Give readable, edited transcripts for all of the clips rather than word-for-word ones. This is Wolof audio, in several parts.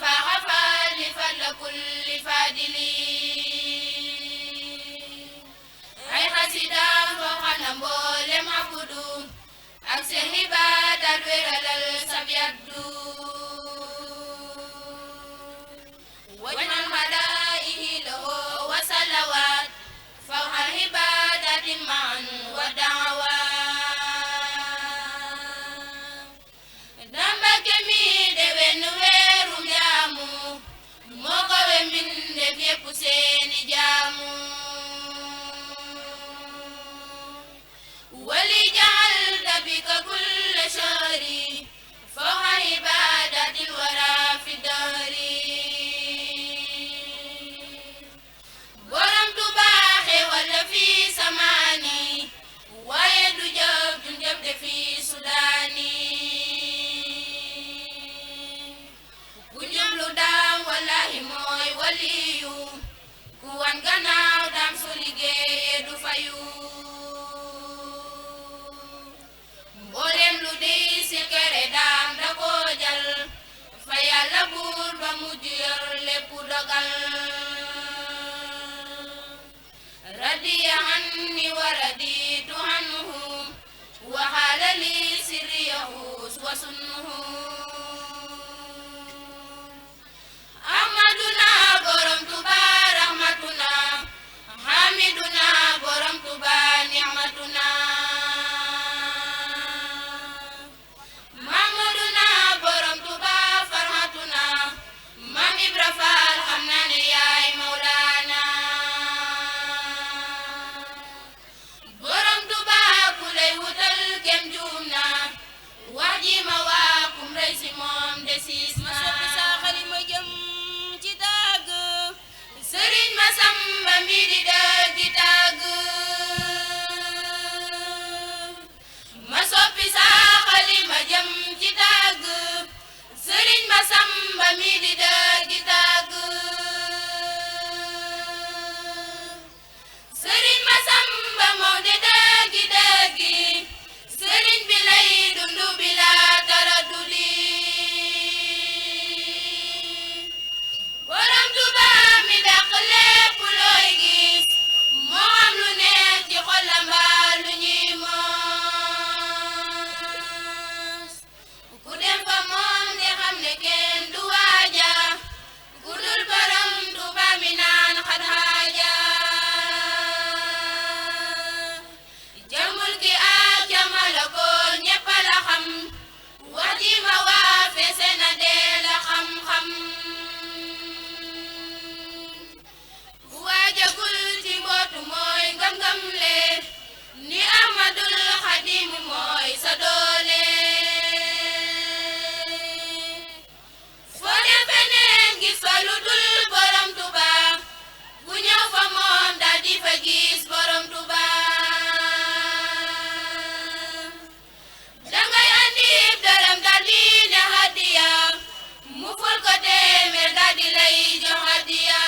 فاخفى لفضل كل فاضل ay xasidaam fooxana mboolem abudu ak seen ibaadaat wéralal sab yaddu wajnal madaihi lahu wa salawaat fawxal ibaadaati maan wa daawaat damba kemi de wenn weerum jaamu moo ko we mbindeef yépp seeni jaamu wali ja'alta bika kulla shahri fawqa ibadatil wara fi dahri borom tu baaxe wala fi samaani waaye du jëf du jëf de fi sudaani ku jublu daam wallahi mooy waliyu ku wan gannaaw daam su liggéey du fayu mboolem lu di si kere daam da ko jal fa yàlla buur ba mujj yor lépp dogal radiya anni wa raditu anhu wa xaala li sirriyahu wa sunnuhu ahmaduna borom tuba rahmatuna hamiduna borom tuba ni'matuna mamaduna borom tuba farhatuna mam ibra faal xam naa ne yaay mawlaana borom tuba ku lay wutal kem juum na wax ji ma waa kum rey si moom de siis ma soppi saa xalima jëm ci tàgg sëriñ ma samba mi di dëgg di tàgg ma soppi saa xalima jëm ci tàgg sëriñ ma samba mi di dëgg di tàgg sëriñ ma samba moo di dëggi dëggi sëriñ bi lay dundu bi la taraduli borom Tuuba mi dàq lépp looy gis moo xam lu nekk ci xolam mbaa lu ñuy moos ku dem fa moom de xam ne kenn du waaja ku dul borom Tuuba mi naan xat xaaja jamul ki ak jamala ko ñépp la xam wax ji ma waa feese na dee la xam-xam bu waajagul ci mbootu mooy ngam-ngam le ni Ahmadul Xadim mooy sa doole foo dem feneen gis fa lu dul borom Tuuba bu ñëw fa moom daal di fa gis borom Tuuba dangay andi dërëm daal di ne hadiya mu ful ko téeméer daal di lay jox hadiya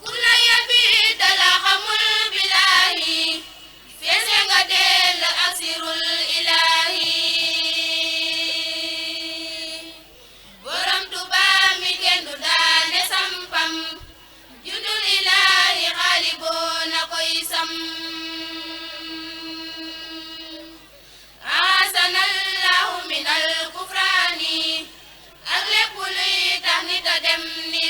ku la yebbi dala xamul billahi feese nga del ak sirul ilahi borom Tuuba mi kenn du daane sampam jundul ilahi xaaliboo na koy sam asanallahu minal kufraani ak lépp luy tax nit a dem ni